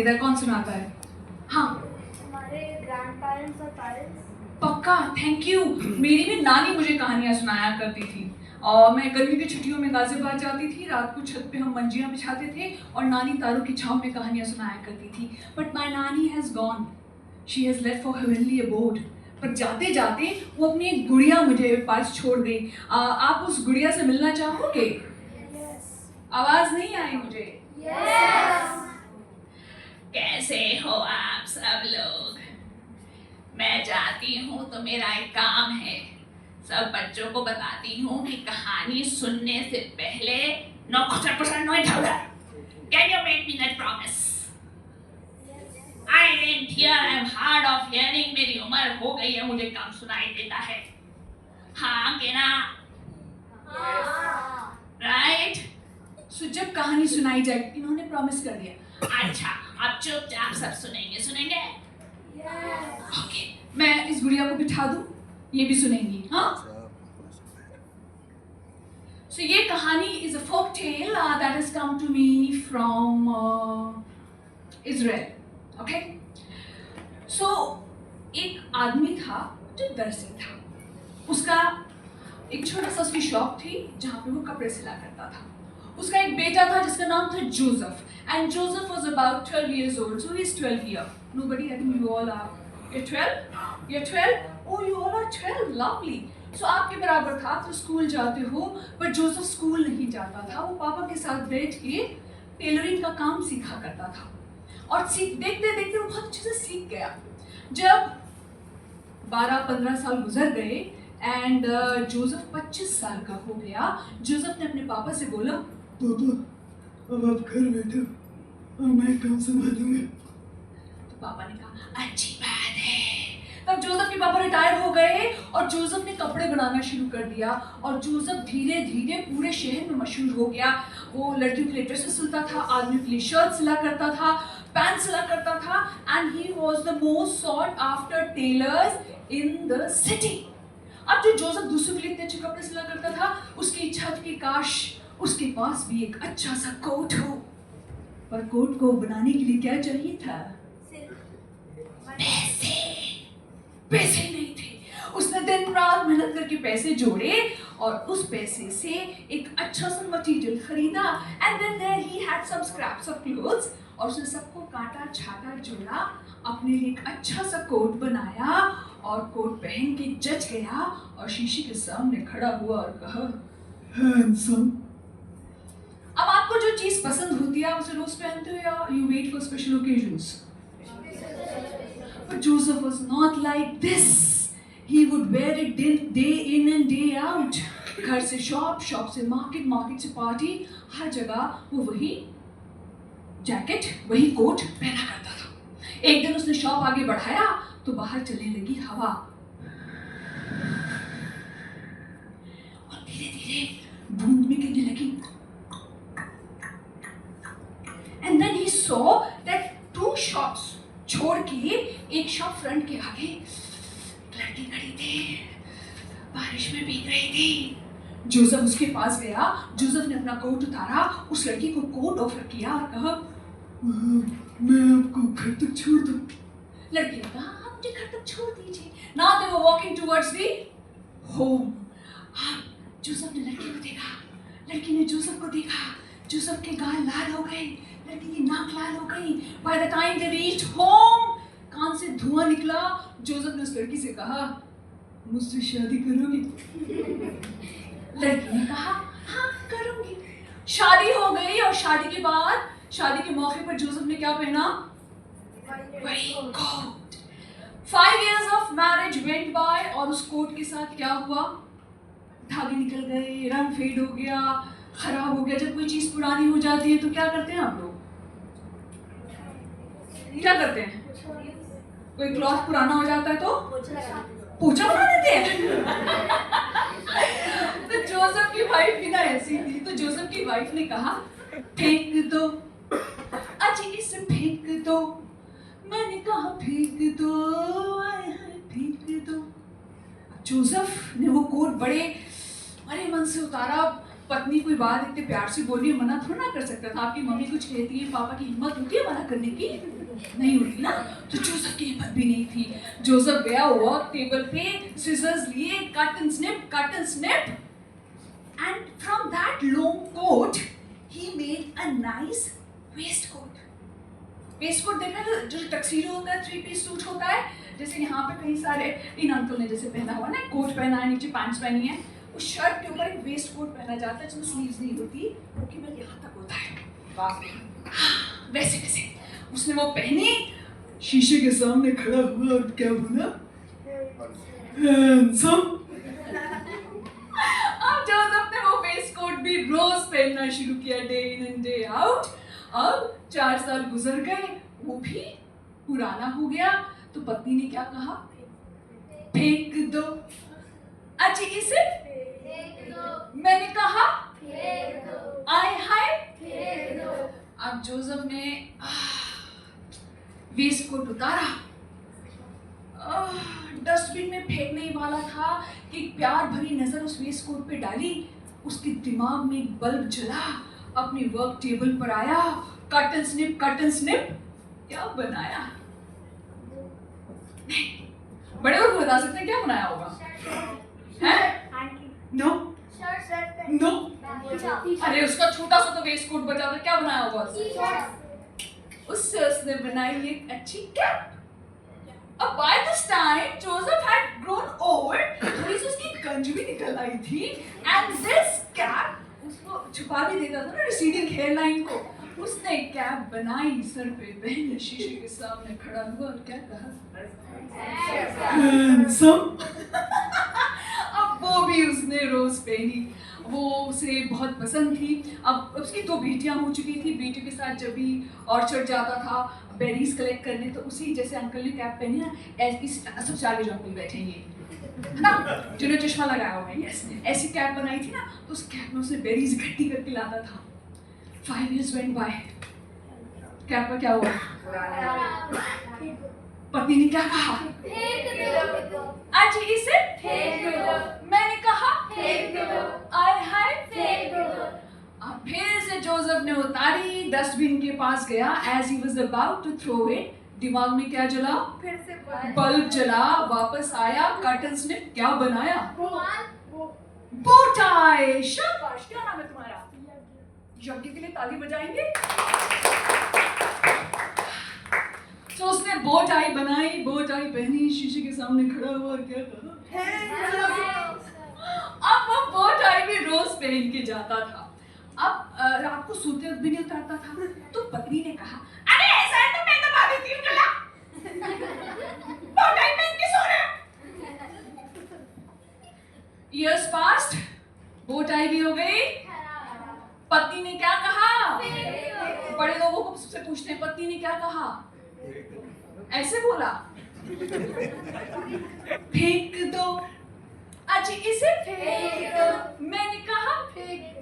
देता है? कौन सुनाता है? हाँ, हमारे ग्रैंड पेरेंट्स और पेरेंट्स। पक्का, थैंक यू। मेरी भी नानी मुझे कहानियाँ सुनाया करती थी। और मैं गर्मी की छुट्टियों में गाजियाबाद जाती थी, रात को छत पे हम मंजियाँ बिछाते थे और नानी तारों की छाँव में कहानियाँ सुनाया करती थी। बट माई नानी has gone, she has left for heavenly abode. पर जाते जाते वो अपनी एक गुड़िया मुझे पास छोड़ गई। आप उस गुड़िया से मिलना चाहोगे? आवाज़ नहीं आई मुझे। कैसे हो आप सब लोग? मैं जाती हूँ तो मेरा एक काम है, सब बच्चों को बताती हूँ कि कहानी सुनने से पहले Can you make me that promise? I didn't hear, I'm hard of hearing, मेरी उम्र हो गई है, मुझे कम सुनाई देता है। हाँ कि ना? राइट? सो जब कहानी सुनाई जाए, इन्होंने प्रॉमिस कर दिया। अच्छा, अब चुपचाप सब सुनेंगे? ओके, मैं इस गुड़िया को बिठा दूं, ये भी सुनेंगी। हाँ, सो ये कहानी is a folk tale that has come to me from Israel. Okay, so एक आदमी था जो दर्जी था। उसका एक छोटा सा उसकी शॉप थी जहाँ पे वो कपड़े सिला करता था। उसका एक बेटा था जिसका नाम था Joseph, and Joseph was about 12 years old, so he's 12 here. Nobody, I think you all are. You're 12? You're 12? Oh, you all are 12. Lovely. So आपके बराबर था, तो स्कूल जाते हो, पर जोसेफ स्कूल नहीं जाता था। वो पापा के साथ बैठ के टेलरिंग का काम सीखा करता था और देखते देखते वो बहुत अच्छे से सीख गया। जब 12-15 साल गुजर गए एंड जोसेफ 25 साल का हो गया, जोसेफ ने अपने पापा से बोला, पापा अब आप घर बैठो और मैं काम संभालूंगा। तो पापा ने कहा अच्छी बात है। तब जोसेफ के पापा रिटायर हो गए और जोसेफ ने कपड़े बनाना शुरू कर दिया और जोसेफ धीरे धीरे पूरे शहर में मशहूर हो गया। वो लड़कियों के लिए ड्रेसेस सिलता था, आदमियों के लिए शर्ट सिला करता था, पैंट सिला करता था, and he was the most sought after tailors in the city. अब जो जोसेफ दूसरों के लिए इतने अच्छे कपड़े सिला करता था, उसकी इच्छा थी कि काश उसके पास भी एक अच्छा सा कोट हो। पर कोट को बनाने के लिए क्या चाहिए था? पैसे नहीं थे। उसने दिन रात मेहनत करके पैसे जोड़े और उस पैसे से एक अच्छा सा मटेरियल खरीदा, and then there he had some scraps of cloths, और उसने सबको काटा छाटा जोड़ा, अपने लिए एक अच्छा सा कोट बनाया और कोट पहन के जच गया और शीशे के सामने खड़ा हुआ और कहा, हैंडसम। अब आपको जो चीज पसंद होती है आप उसे रोज पहनते हो या you wait for special occasions? But Joseph was not like this. He would wear it day in and day out. घर से शॉप, शॉप से मार्केट, मार्केट से पार्टी, हर जगह वो वही जैकेट, वही कोट पहना करता था। एक दिन उसने शॉप आगे बढ़ाया तो बाहर चलने लगी हवा और धीरे धीरे बूंद में गिरने लगी। And then he saw that 2 shops छोड़ के एक शॉप फ्रंट के आगे लड़की खड़ी थी, बारिश में भीग रही थी। जोसेफ उसके पास गया, जोसेफ ने अपना कोट उतारा, उस लड़की को कोट ऑफर किया और कहा, मैं आपको घर तक छोड़ दूं। लड़की ने कहा, आप मुझे घर तक छोड़ दीजिए। Now they were walking towards the home. Joseph ने लड़की को देखा, लड़की ने जोसेफ को देखा, जोसेफ के गाल लाल हो गए, लड़की की नाक लाल हो गई। By the time they reached home, कान से धुआं निकला। जोसेफ ने उस लड़की से कहा, मुझसे शादी करोगी? लड़की ने कहा, हाँ करूंगी। शादी हो गई और शादी के बाद, शादी के मौके पर जोसेफ ने क्या पहना? वही coat. 5 years of marriage went by और उस कोट के साथ क्या हुआ? धागे निकल गए, रंग फेड हो गया, खराब हो गया। जब कोई चीज पुरानी हो जाती है तो क्या करते हैं आप लोग? क्या करते हैं? कोई क्लॉथ पुराना हो जाता है तो पोछा बना देते हैं। तो जोसेफ की वाइफ भी ना ऐसी थी, तो जोसेफ की वाइफ ने कहा, फेंक दो, अच्छा इसे फेंक दो। मैंने कहा फेंक दो, आए हाय फेंक दो। जोसेफ ने वो कोट बड़े मन से उतारा, पत्नी कोई बात इतने प्यार से बोली मना थोड़ा ना कर सकता था। आपकी मम्मी कुछ कहती है, पापा की हिम्मत होती है मना करने की? नहीं होती ना। तो जोसेफ की हिम्मत भी नहीं थी। जोसेफ गया वर्क टेबल पे, सिजर्स लिए, cut and snip, and from that long coat he made a nice waistcoat. Westcott देखा जो टक्सीडो होता है, 3 पीस सूट होता है, जैसे यहाँ पे कई सारे इन अंकल ने जैसे पहना हुआ ना, कोट पहना है, नीचे पैंट्स पहनी है, उस शर्ट के ऊपर एक वेस्ट कोट पहना जाता है जिसमें स्लीव्स नहीं होती, वो केवल यहाँ तक होता है। वैसे उसने वो पहनी, शीशे के सामने खड़ा हुआ और क्या बोला? हैंडसम। अब जोसेफ ने वो वेस्ट कोट भी रोज पहनना शुरू किया, day in and day out. अब 4 साल गुजर गए, वो भी पुराना हो गया। तो पत्नी ने क्या कहा? फेंक दो। अच्छा इसे फेंक दो। मैंने कहा फेंक दो। आय हाय फेंक दो। अब जोसेफ ने वेस्ट कोट उतारा, डस्टबिन में फेंकने ही वाला था कि प्यार भरी नजर उस वेस्ट कोट पे डाली। उसके दिमाग में एक बल्ब जला, अपनी वर्क टेबल पर आया, कट एंड स्निप, क्या बनाया? बड़े लोग बता सकते हैं क्या बनाया होगा? नो नो, अरे उसका छोटा सा तो वेस्ट कोट बचा था, क्या बनाया होगा उससे? उसने बनाई एक अच्छी कैप। अब by this time Joseph had grown old, थोड़ी सी उसकी गंज भी निकल आई थी, and this cap उसको छुपा भी देता था ना रिसीडिंग हेयर लाइन को। उसने कैप बनाई, सर पे पहने, शीशे के सामने खड़ा हुआ और क्या कहा? हैंडसम। अब वो भी उसने रोज पहनी, वो उसे बहुत पसंद थी। अब उसकी 2 बेटियां हो चुकी थी। बेटियों के साथ जब भी ऑर्चर्ड जाता था बेरीज कलेक्ट करने, तो उसी जैसे अंकल ने कैप पहनी ना, ऐसी सबसे आगे जो अंकल बैठेंगे ना, जिन्होंने चश्मा लगाया हुआ है, यस, ऐसी कैप बनाई थी ना, तो उस कैप में उसे बेरीज इकट्ठी करके लाता था। 5 years went by, कैप का क्या हुआ? पत्नी ने क्या कहा? फेंक दो। आज इसे फेंक दो। मैंने कहा फेंक दो। आय हाय फेंक दो। अब फिर से जोसेफ ने उतारी, डस्टबिन के पास गया। As he was about to throw it, दिमाग में क्या जला? फिर से बल्ब जला। वापस आया, कर्टन्स ने क्या बनाया? वो बो टाई। शाबाश, क्या नाम है तुम्हारा? यज्ञ के लिए ताली बजाएंगे। तो उसने बो टाई बनाई, बो टाई पहनी, शीशे के सामने खड़ा हुआ और क्या कहा? अब वो बो टाई भी रोज पहन के जाता था। अब रात को सोते वक्त भी नहीं उतारता था। तो पत्नी ने कहा, अरे ऐसा है तो मैं दबा देती हूँ गला, बो टाई पहन के सो रहे हो। Years passed, बो टाई भी हो गई। पत्नी ने क्या कहा? बड़े लोगों को सबसे पूछते हैं, पत्नी ने क्या कहा? ऐसे बोला, फेंक दो। अच्छा इसे फेंक दो। मैंने कहा फेंक दो।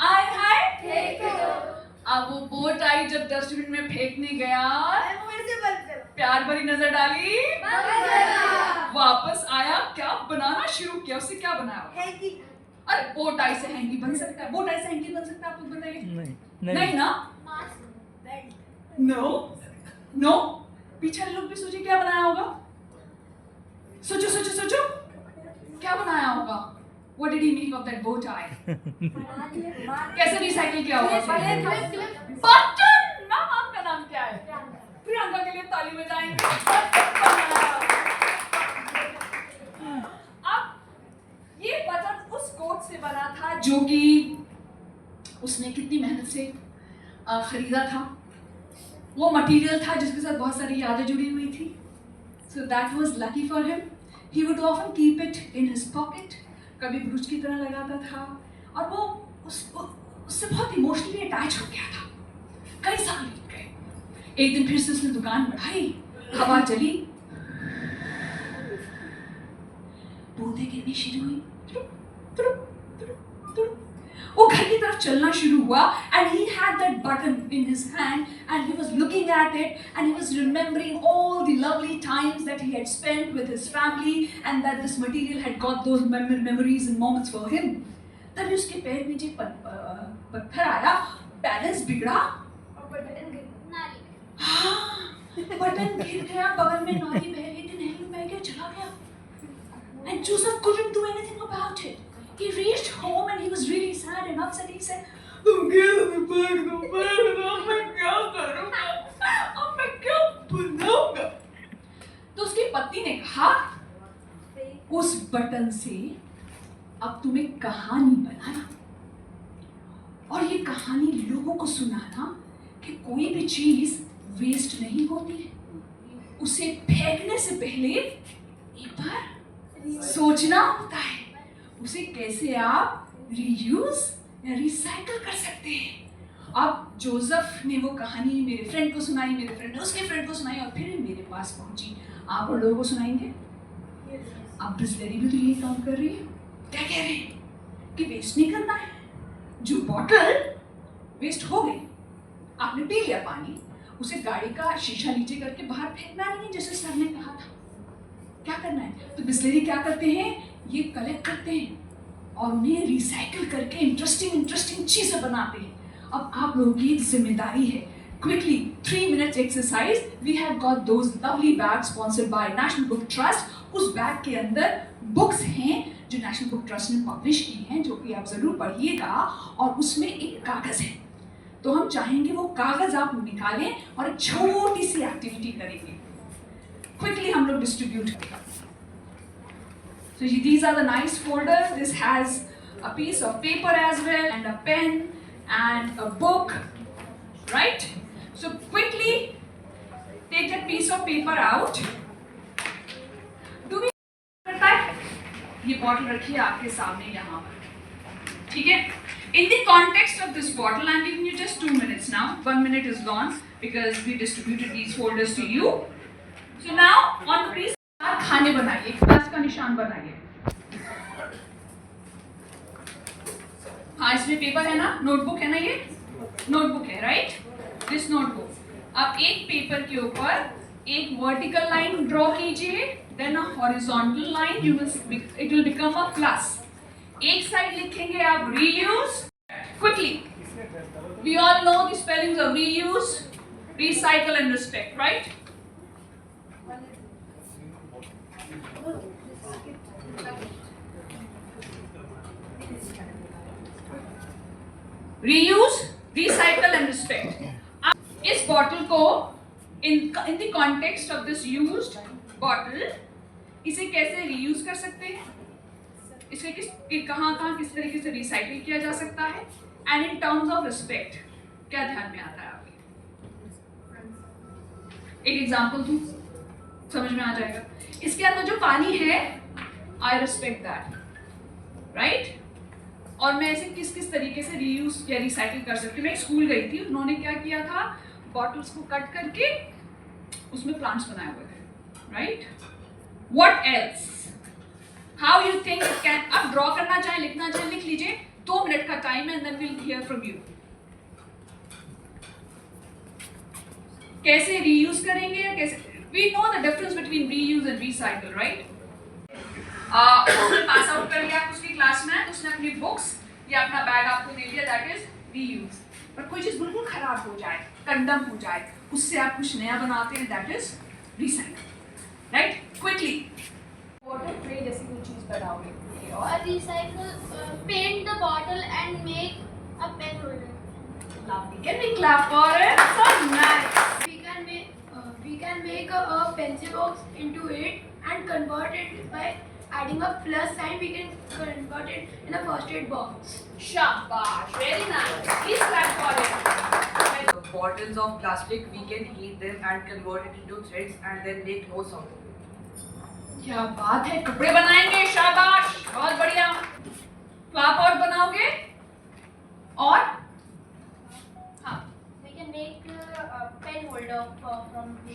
आय हाय फेंक दो। अब वो बो टाई जब डस्टबिन में फेंकने गया, प्यार भरी नजर डाली, वापस आया, क्या बनाना शुरू किया? उससे क्या बनाया? अरे बो टाई से हैंकी बन सकता है? बो टाई से हैंकी बन सकता है? आप लोग बताइए। नहीं ना? नो, पीछे लोग भी सोचिए क्या बनाया होगा। सोचो, क्या बनाया होगा? What did he make of that bow tie? कैसे रिसाइकिल किया होगा? बटन। मैम आपका नाम क्या है? प्रियंका के लिए ताली बजाएंगे। अब ये बटन उस कोट से बना था जो कि उसने कितनी मेहनत से खरीदा था। वो मटेरियल था जिसके साथ बहुत सारी यादें जुड़ी हुई थी। So that was lucky for him. He would often keep it in his pocket. कभी ब्रूच की तरह लगाता था, और वो उससे बहुत इमोशनली अटैच हो गया था। कई साल बीत गए। एक दिन फिर से उसने दुकान बढ़ाई, हवा चली, बूंदें गिरनी शुरू हुई, वो घर की तरफ चलना शुरू हुआ। and he had that button in his hand and he was looking at it and he was remembering all the lovely times that he had spent with his family and that this material had got those memories and moments for him. तभी उसके पैर में जो पत्थर आया, balance बिगड़ा, और button गिर नाली में। हाँ, बटन गिर गया, बगल में नाली बह रही थी, नहर में बह गया, चला गया। And Joseph couldn't do anything about it. He reached home and he was really sad and upset. He said, "तुम मैं क्या करूँगा? अब मैं क्या बनाऊँगा?" तो उसकी पत्नी ने कहा, उस बटन से अब तुम एक कहानी बनाना और ये कहानी लोगों को सुनाना कि कोई भी चीज वेस्ट नहीं होती है, उसे फेंकने से पहले एक बार सोचना होता है उसे कैसे आप रीयूज या रिसाइकल कर सकते हैं। अब जोसेफ ने वो कहानी मेरे फ्रेंड को सुनाई, मेरे फ्रेंड ने उसके फ्रेंड को सुनाई और फिर मेरे पास पहुंची। आप और लोगों को सुनाएंगे। अब बिस्लरी भी तो यही काम कर रही है। क्या कह रहे हैं कि वेस्ट नहीं करना है। जो बॉटल वेस्ट हो गई, आपने पी लिया पानी, उसे गाड़ी का शीशा नीचे करके बाहर फेंकना नहीं है जैसे सर ने कहा था। क्या करना है? तो बिस्लरी क्या करते हैं, ये कलेक्ट करते हैं और उन्हें रिसाइकिल करके इंटरेस्टिंग चीजें बनाते हैं। अब आप लोगों की एक जिम्मेदारी है, quickly 3 minutes exercise. We have got those lovely bags sponsored by National Book Trust. उस बैग के अंदर बुक्स हैं जो नेशनल बुक ट्रस्ट ने पब्लिश की हैं, जो कि आप जरूर पढ़िएगा, और उसमें एक कागज है। तो हम चाहेंगे वो कागज आप निकालें और एक छोटी सी एक्टिविटी करेंगे। क्विकली हम लोग डिस्ट्रीब्यूट करेंगे। So these are the nice folders. This has a piece of paper as well and a pen and a book, right? So quickly take that piece of paper out. Do we करता है? ये bottle रखिए आपके सामने यहाँ पर, ठीक है? In the context of this bottle, I'm giving you just 2 minutes now. 1 minute is gone because we distributed these folders to you. So now on the piece, खाने बनाइए, प्लस का निशान बनाइए। हाँ, इसमें पेपर है ना, नोटबुक है ना, ये नोटबुक है, राइट? This notebook. अब एक पेपर के ऊपर एक वर्टिकल लाइन ड्रॉ कीजिए, then a horizontal line, it will become a plus. एक साइड लिखेंगे आप reuse. Quickly, we all know the spellings of reuse, recycle and respect, right? Reuse, recycle and respect. इस bottle को in the context of this used bottle, इसे कैसे reuse कर सकते हैं, इसे कहाँ किस तरीके से रिसाइकिल किया जा सकता है, and in terms of respect क्या ध्यान में आता है आपके? एक एग्जाम्पल दूं, समझ में आ जाएगा। इसके अंदर जो पानी है, I respect that, right? और मैं ऐसे किस तरीके से रीयूज या रिसाइकिल कर सकती हूँ। मैं एक स्कूल गई थी, उन्होंने क्या किया था, बॉटल्स को कट करके उसमें प्लांट्स बनाए हुए थे, right? What else, how you think it can, अब ड्रॉ करना चाहे, लिखना चाहे, लिख लीजिए। 2 मिनट का टाइम है, then will hear from you. कैसे रीयूज करेंगे या कैसे, we know the difference between reuse and recycle, right? उसने पास आउट कर लिया उसकी क्लास में, उसने अपनी बुक्स या अपना बैग आपको दे दिया, दैट इज रीयूज। पर कोई चीज बिल्कुल खराब हो जाए, कंडम हो जाए, उससे आप कुछ नया बनाते हैं, that is recycle, right? Quickly water tray जैसी कोई चीज बनाओगे और recycle, paint the bottle and make a pen holder. lovely, can we clap for it? So nice. We can make a pencil box into it and convert it by adding a plus sign. We can convert it in a first aid box. Shabash, very nice. Please clap for it. Bottles of plastic, we can heat them and convert it into threads and then make clothes out of it. क्या बात है, कपड़े बनाएंगे, शाबाश, बहुत बढ़िया। Flower pot बनाओगे और हाँ, We can make a pen holder from the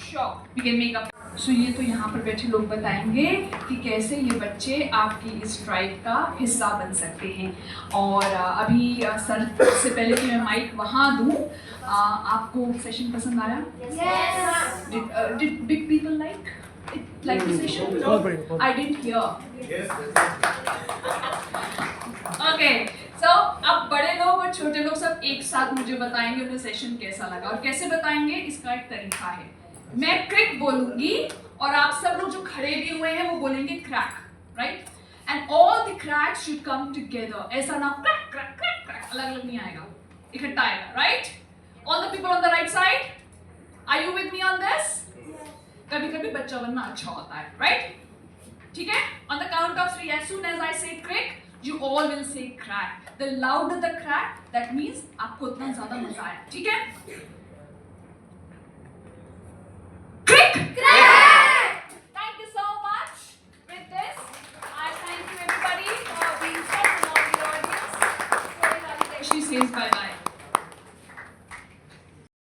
sure we can make up. So ये तो यहाँ पर बैठे लोग बताएंगे कि कैसे ये बच्चे आपकी इस ट्राइब का हिस्सा बन सकते हैं। और अभी सर से पहले कि मैं माइक वहाँ दूँ, आपको सेशन पसंद आया? Yes. Did big people like the session? No, I didn't hear. और छोटे लोग सब एक साथ मुझे बताएंगे उन्हें सेशन कैसा लगा, और कैसे बताएंगे इसका एक तरीका है। मैं क्रिक बोलूंगी और आप सब लोग जो खड़े भी हुए हैं वो बोलेंगे crack, right? And all the cracks should come together, ऐसा ना क्रैक क्रैक क्रैक क्रैक अलग अलग नहीं आएगा, इकट्ठा आएगा, right? All the people on the right side, are you with me on this? कभी कभी बच्चा बनना अच्छा होता है, राइट? ठीक है? On the count of 3, as soon as I say crick, you all will say crack. The louder the crack, that means आपको उतना ज़्यादा मजा आया, ठीक है?